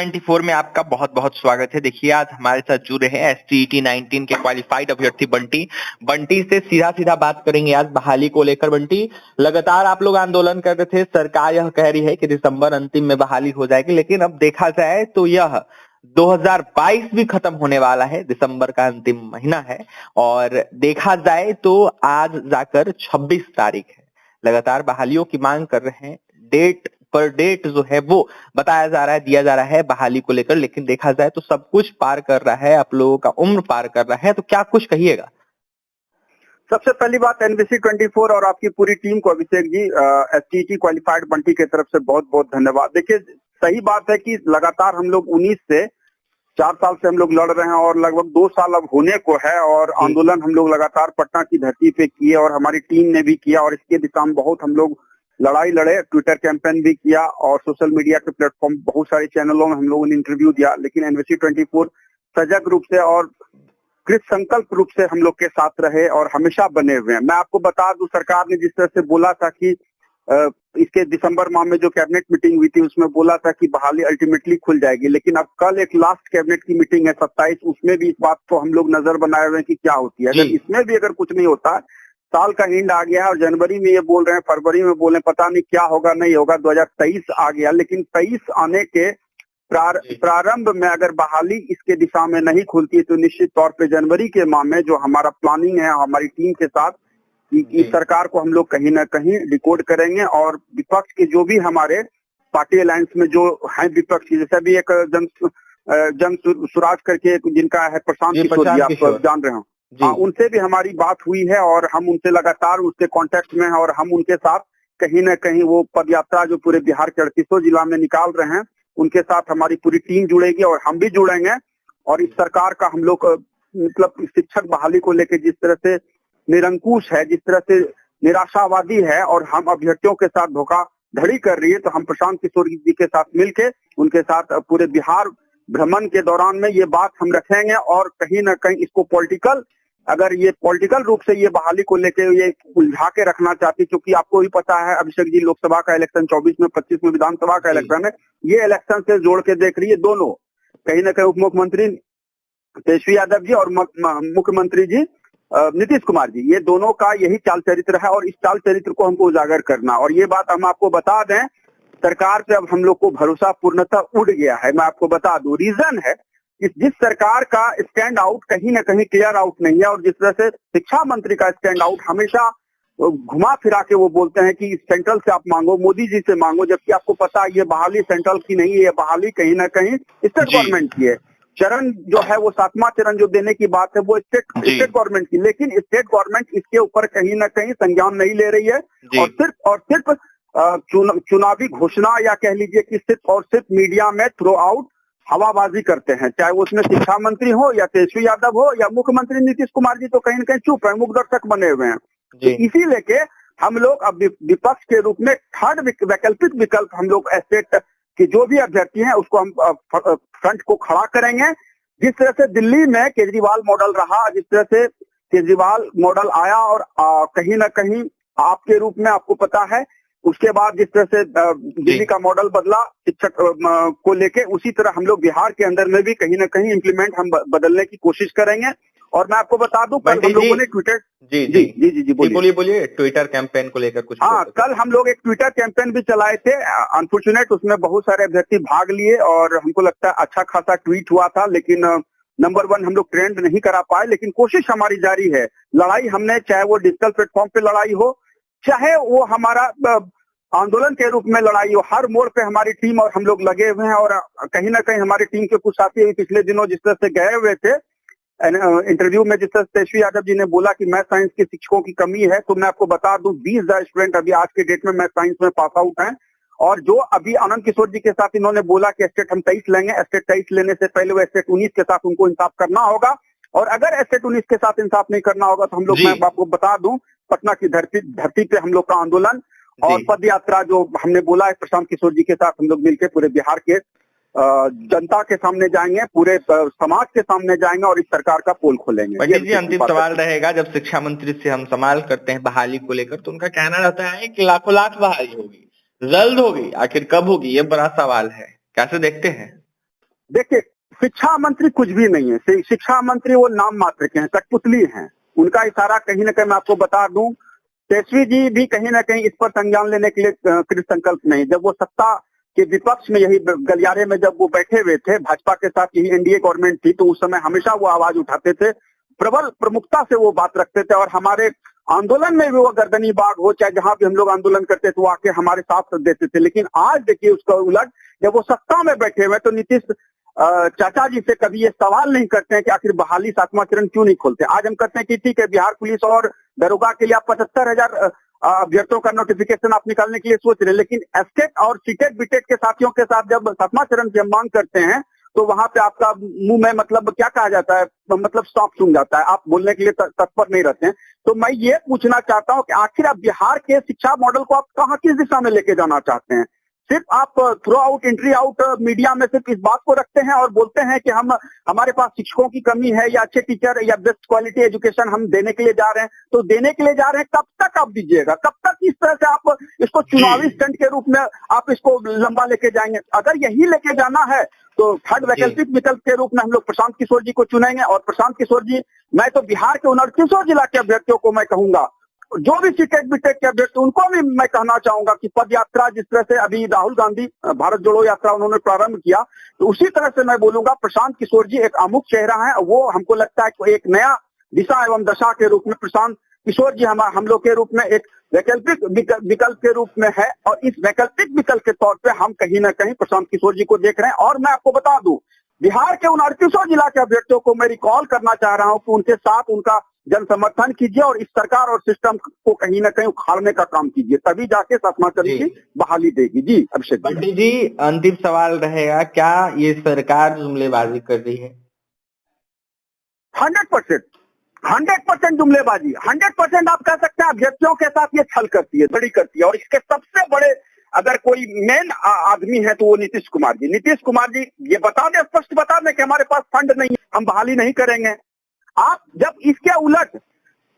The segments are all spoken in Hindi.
24 में आपका बहुत बहुत स्वागत है। देखिए आज हमारे साथ जुड़े हैं एसटीईटी 19 के क्वालिफाइड अभ्यर्थी बंटी। बंटी से सीधा सीधा बात करेंगे आज बहाली को लेकर। बंटी, लगातार आप लोग आंदोलन कर रहे थे, सरकार यह कह रही है कि दिसंबर अंतिम में बहाली हो जाएगी, लेकिन अब देखा जाए तो यह 2022 भी खत्म होने वाला है, दिसंबर का अंतिम महीना है और देखा जाए तो आज जाकर 26 तारीख है। लगातार बहालियों की मांग कर रहे हैं, डेट पर डेट जो है वो बताया जा रहा है, दिया जा रहा है बहाली को लेकर, लेकिन देखा जाए तो सब कुछ पार कर रहा है, आप लोगों का उम्र पार कर रहा है, तो क्या कुछ कहिएगा? सबसे पहली बात NBC 24 और आपकी पूरी टीम को अभिषेक जी, एसटीईटी क्वालिफाइड बंटी की तरफ से बहुत बहुत धन्यवाद। देखिए, सही बात है कि लगातार हम लोग 19 से 4 साल से हम लोग लड़ रहे हैं और लगभग 2 साल अब होने को है और आंदोलन हम लोग लगातार पटना की धरती पे किए और हमारी टीम ने भी किया और इसके दिशा में बहुत हम लोग लड़ाई लड़े, ट्विटर कैंपेन भी किया और सोशल मीडिया के प्लेटफॉर्म बहुत सारे चैनलों में हम लोगों ने इंटरव्यू दिया। लेकिन NBC 24 सजग रूप से और कृत संकल्प रूप से हम लोग के साथ रहे और हमेशा बने हुए हैं। मैं आपको बता दूं, सरकार ने जिस तरह से बोला था कि इसके दिसंबर माह में जो कैबिनेट मीटिंग हुई थी उसमें बोला था कि बहाली अल्टीमेटली खुल जाएगी, लेकिन अब कल एक लास्ट कैबिनेट की मीटिंग है 27, उसमें भी इस बात को हम लोग नजर बनाए हुए हैं कि क्या होती है। अगर इसमें भी अगर कुछ नहीं होता, साल का एंड आ गया है और जनवरी में ये बोल रहे हैं, फरवरी में बोल रहे हैं, पता नहीं क्या होगा नहीं होगा, 2023 आ गया, लेकिन 23 आने के प्रारंभ में अगर बहाली इसके दिशा में नहीं खुलती है तो निश्चित तौर पे जनवरी के माह में जो हमारा प्लानिंग है हमारी टीम के साथ, इस सरकार को हम लोग कहीं ना कहीं डिकोड करेंगे और विपक्ष के जो भी हमारे पार्टी अलायंस में जो है विपक्ष, जैसे भी एक जन सुराज करके जिनका है प्रशांत किशोर जी, आप जान रहे हो, हाँ, उनसे भी हमारी बात हुई है और हम उनसे लगातार उसके कांटेक्ट में हैं और हम उनके साथ कहीं ना कहीं वो पद यात्रा जो पूरे बिहार के 38 जिला में निकाल रहे हैं उनके साथ हमारी पूरी टीम जुड़ेगी और हम भी जुड़ेंगे। और इस सरकार का हम लोग मतलब शिक्षक बहाली को लेकर जिस तरह से निरंकुश है, जिस तरह से निराशावादी है और हम अभ्यर्थियों के साथ धोखाधड़ी कर रही है, तो हम प्रशांत किशोर जी के साथ मिलके उनके साथ पूरे बिहार भ्रमण के दौरान में ये बात हम रखेंगे और कहीं ना कहीं इसको पॉलिटिकल रूप से ये बहाली को लेके ये उलझा के रखना चाहती, क्योंकि आपको भी पता है अभिषेक जी, लोकसभा का इलेक्शन 24 में, 25 में विधानसभा का इलेक्शन है, ये इलेक्शन से जोड़ के देख रही है दोनों, कहीं ना कहीं उप मुख्यमंत्री तेजस्वी यादव जी और मुख्यमंत्री जी नीतीश कुमार जी, ये दोनों का यही चाल चरित्र है और इस चाल चरित्र को हमको उजागर करना। और ये बात हम आपको बता दें, सरकार पे अब हम लोग को भरोसा पूर्णतः उड़ गया है। मैं आपको बता दूं, रीजन है जिस सरकार का स्टैंड आउट कहीं ना कहीं क्लियर आउट नहीं है और जिस तरह से शिक्षा मंत्री का स्टैंड आउट हमेशा घुमा फिरा के वो बोलते हैं कि सेंट्रल से आप मांगो, मोदी जी से मांगो, जबकि आपको पता है ये बहाली सेंट्रल की नहीं है, ये बहाली कहीं ना कहीं स्टेट गवर्नमेंट की है। चरण जो है वो 7वां चरण जो देने की बात है वो स्टेट गवर्नमेंट की, लेकिन स्टेट गवर्नमेंट इसके ऊपर कहीं ना कहीं संज्ञान नहीं ले रही है और सिर्फ चुनावी घोषणा या कह लीजिए कि सिर्फ मीडिया में थ्रू आउट हवाबाजी करते हैं, चाहे वो उसमें शिक्षा मंत्री हो या तेजस्वी यादव हो या मुख्यमंत्री नीतीश कुमार जी, तो कहीं ना कहीं चुप है, मुख दर्शक बने हुए हैं। तो इसी लेके हम लोग अब विपक्ष के रूप में थर्ड वैकल्पिक विकल्प हम लोग स्टेट के जो भी अभ्यर्थी हैं उसको हम फ्रंट को खड़ा करेंगे। जिस तरह से दिल्ली में केजरीवाल मॉडल रहा, जिस तरह से केजरीवाल मॉडल आया और कहीं ना कहीं आपके रूप में आपको पता है, उसके बाद जिस तरह से दिल्ली का मॉडल बदला शिक्षक को लेके, उसी तरह हम लोग बिहार के अंदर में भी कहीं ना कहीं इम्प्लीमेंट हम बदलने की कोशिश करेंगे। और मैं आपको बता दूं, कल हम लोगों ने ट्विटर जी बोलिए ट्विटर कैंपेन को लेकर कुछ। हाँ, कल हम लोग एक ट्विटर कैंपेन भी चलाए थे, अनफॉर्चुनेट उसमें बहुत सारे अभ्यर्थी भाग लिए और हमको लगता है अच्छा खासा ट्वीट हुआ था, लेकिन नंबर 1 हम लोग ट्रेंड नहीं करा पाए, लेकिन कोशिश हमारी जारी है। लड़ाई हमने, चाहे वो डिजिटल प्लेटफॉर्म पे लड़ाई हो, चाहे वो हमारा आंदोलन के रूप में लड़ाई हो, हर मोड़ पे हमारी टीम और हम लोग लगे हुए हैं। और कहीं ना कहीं हमारी टीम के कुछ साथी अभी पिछले दिनों जिस तरह से गए हुए थे इंटरव्यू में, जिस तरह से तेजस्वी यादव जी ने बोला कि मैथ साइंस के शिक्षकों की कमी है, तो मैं आपको बता दूं 20,000 स्टूडेंट अभी आज के डेट में मैथ साइंस में पास आउट हैं। और जो अभी आनंद किशोर जी के साथ इन्होंने बोला कि स्टेट हम 23 लेंगे, स्टेट 23 लेने से पहले वो स्टेट 19 के साथ उनको इंसाफ करना होगा, और अगर स्टेट 19 के साथ इंसाफ नहीं करना होगा तो हम लोग, मैं आपको बता दूं, पटना की धरती पे हम लोग का आंदोलन और पद यात्रा जो हमने बोला है प्रशांत किशोर जी के साथ, हम लोग मिलकर पूरे बिहार के जनता के सामने जाएंगे, पूरे समाज के सामने जाएंगे और इस सरकार का पोल खोलेंगे। पंडित जी, अंतिम सवाल रहेगा, जब शिक्षा मंत्री से हम सवाल करते हैं बहाली को लेकर तो उनका कहना रहता है कि लाखों लाख बहाली होगी, जल्द होगी, आखिर कब होगी, ये बड़ा सवाल है, कैसे देखते हैं? देखिए, शिक्षा मंत्री कुछ भी नहीं है। शिक्षा मंत्री वो नाम मात्र के हैं, कठपुतली हैं। उनका इशारा कहीं ना कहीं मैं आपको बता दूं, तेजस्वी जी भी कहीं ना कहीं इस पर संज्ञान लेने के लिए कृत संकल्प नहीं। जब वो सत्ता के विपक्ष में यही गलियारे में जब वो बैठे हुए थे, भाजपा के साथ यही एनडीए गवर्नमेंट थी, तो उस समय हमेशा वो आवाज उठाते थे, प्रबल प्रमुखता से वो बात रखते थे, और हमारे आंदोलन में भी वो गर्दनी बाग हो, चाहे जहां भी हम लोग आंदोलन करते थे, वो आके हमारे साथ देते थे। लेकिन आज देखिए उसका उलट, जब वो सत्ता में बैठे हुए तो नीतीश चाचा जी से कभी ये सवाल नहीं करते हैं कि आखिर बहाली 7वां चरण क्यों नहीं खोलते। आज हम कहते हैं कि ठीक है, बिहार पुलिस और दरोगा के लिए आप 75,000 अभ्यर्थियों का नोटिफिकेशन आप निकालने के लिए सोच रहे हैं, लेकिन एसटेट और सीटेट बीटेट के साथियों के साथ जब 7वां चरण की हम मांग करते हैं, तो वहां पे आपका मुंह में मतलब क्या कहा जाता है, मतलब सांप सूंघ जाता है, आप बोलने के लिए तत्पर नहीं रहते हैं। तो मैं ये पूछना चाहता हूँ कि आखिर आप बिहार के शिक्षा मॉडल को आप कहाँ, किस दिशा में लेके जाना चाहते हैं? सिर्फ आप through out entry out media में सिर्फ इस बात को रखते हैं और बोलते हैं कि हम, हमारे पास शिक्षकों की कमी है, या अच्छे टीचर या बेस्ट क्वालिटी एजुकेशन हम देने के लिए जा रहे हैं। तो देने के लिए जा रहे हैं, कब तक आप दीजिएगा? कब तक इस तरह से आप इसको चुनावी स्टंट के रूप में आप इसको लंबा लेके जाएंगे? अगर यही लेके जाना है तो थर्ड वैकल्पिक विकल्प के रूप में हम लोग प्रशांत किशोर जी को चुनेंगे। और प्रशांत किशोर जी, मैं तो बिहार के 29 जिला के अभ्यर्थियों को मैं कहूंगा, जो भी सीटेट बीटेट के अभ्यर्थी, उनको भी मैं कहना चाहूंगा कि पद यात्रा जिस तरह से अभी राहुल गांधी भारत जोड़ो यात्रा उन्होंने प्रारंभ किया, तो उसी तरह से मैं बोलूंगा प्रशांत किशोर जी एक अमुक चेहरा है। वो हमको लगता है कि एक नया दिशा एवं दशा के रूप में प्रशांत किशोर जी हम लोग के रूप में एक वैकल्पिक विकल्प के रूप में है, और इस वैकल्पिक विकल्प के तौर पे हम कहीं ना कहीं प्रशांत किशोर जी को देख रहे हैं। और मैं आपको बता दूं, बिहार के 29 जिला के अभ्यर्थियों को मैं रिकॉल करना चाह रहा हूं कि उनके साथ उनका जन समर्थन कीजिए और इस सरकार और सिस्टम को कहीं ना कहीं उखाड़ने का काम कीजिए, तभी जाके 7वां चरण की बहाली देगी। जी अभिषेक बंटी जी, अंतिम सवाल रहेगा, क्या ये सरकार जुमलेबाजी कर रही है? 100% जुमलेबाजी, 100% आप कह सकते हैं अभ्यर्थियों के साथ ये छल करती है, बड़ी करती है। और इसके सबसे बड़े अगर कोई मेन आदमी है तो वो नीतीश कुमार जी। नीतीश कुमार जी ये बता दें, स्पष्ट बता दें कि हमारे पास फंड नहीं है, हम बहाली नहीं करेंगे। आप जब इसके उलट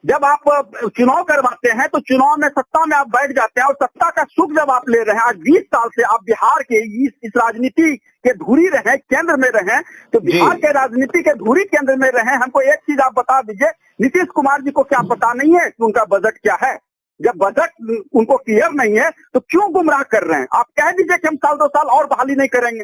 जब आप चुनाव करवाते हैं तो चुनाव में सत्ता में आप बैठ जाते हैं, और सत्ता का सुख जब आप ले रहे हैं, आज 20 साल से आप बिहार के इस राजनीति के धुरी रहे, केंद्र में रहे, तो बिहार के राजनीति के धुरी केंद्र में रहे। हमको एक चीज आप बता दीजिए, नीतीश कुमार जी को क्या पता नहीं है कि उनका बजट क्या है? जब बजट उनको क्लियर नहीं है तो क्यों गुमराह कर रहे हैं? आप कह दीजिए कि हम साल 2 साल और बहाली नहीं करेंगे,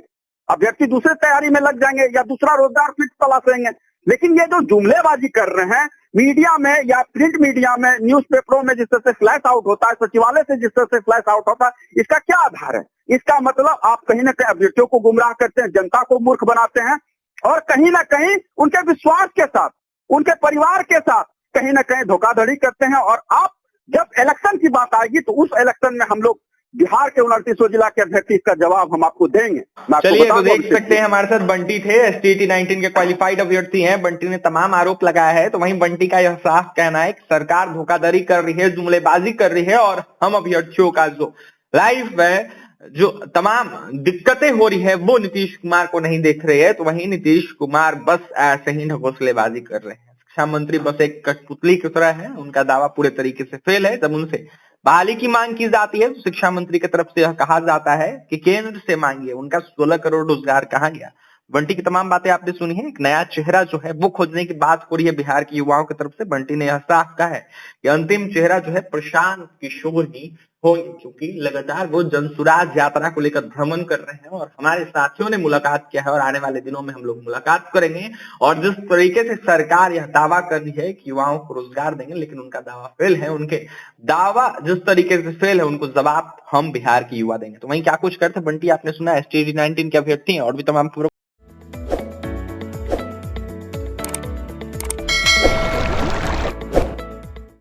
अभ्यर्थी दूसरे तैयारी में लग जाएंगे या दूसरा रोजगार फिर तलाशेंगे। लेकिन ये जो जुमलेबाजी कर रहे हैं मीडिया में या प्रिंट मीडिया में, न्यूज़पेपरों में जिस तरह से फ्लैश आउट होता है, सचिवालय से जिस तरह से फ्लैश आउट होता है, इसका क्या आधार है? इसका मतलब आप कहीं ना कहीं अभ्यर्थियों को गुमराह करते हैं, जनता को मूर्ख बनाते हैं, और कहीं ना कहीं उनके विश्वास के साथ, उनके परिवार के साथ कहीं ना कहीं धोखाधड़ी करते हैं। और आप जब इलेक्शन की बात आएगी तो उस इलेक्शन में हम लोग बिहार के 29 जिला के अभ्यर्थी, इसका जवाब हम आपको देंगे। चलिए, तो देख सकते हैं हमारे साथ बंटी थे, एसटीईटी 19 के क्वालिफाइड अभ्यर्थी हैं। बंटी ने तमाम आरोप लगाया है, तो वहीं बंटी का यह साफ कहना है कि सरकार धोखाधड़ी कर रही है, जुमलेबाजी कर रही है, और हम अभ्यर्थियों का जो लाइफ है, जो तमाम दिक्कतें हो रही है, वो नीतीश कुमार को नहीं देख रहे हैं। तो वहीं नीतीश कुमार बस ऐसे ही घोंसलेबाजी कर रहे हैं। शिक्षा मंत्री बस एक कठपुतली की तरह है, उनका दावा पूरे तरीके से फेल है। जब उनसे बहाली की मांग की जाती है तो शिक्षा मंत्री की तरफ से यह कहा जाता है कि केंद्र से मांगिए, उनका 16 करोड़ रोजगार कहाँ गया? बंटी की तमाम बातें आपने सुनी है, एक नया चेहरा जो है वो खोजने की बात हो रही है बिहार के युवाओं की तरफ से। बंटी ने यह साफ कहा है कि अंतिम चेहरा जो है प्रशांत किशोर ही होंगे, क्योंकि लगातार वो जनसुराज यात्रा को लेकर भ्रमण कर रहे हैं, और हमारे साथियों ने मुलाकात किया है, और आने वाले दिनों में हम लोग मुलाकात करेंगे। और जिस तरीके से सरकार यह दावा कर रही है कि युवाओं को रोजगार देंगे, लेकिन उनका दावा फेल है, उनके दावा जिस तरीके से फेल है, उनको जवाब हम बिहार के युवा देंगे। तो वहीं क्या कुछ करते बंटी आपने सुना, एसटीईटी 19 के अभ्यर्थी हैं। और भी तमाम खबरों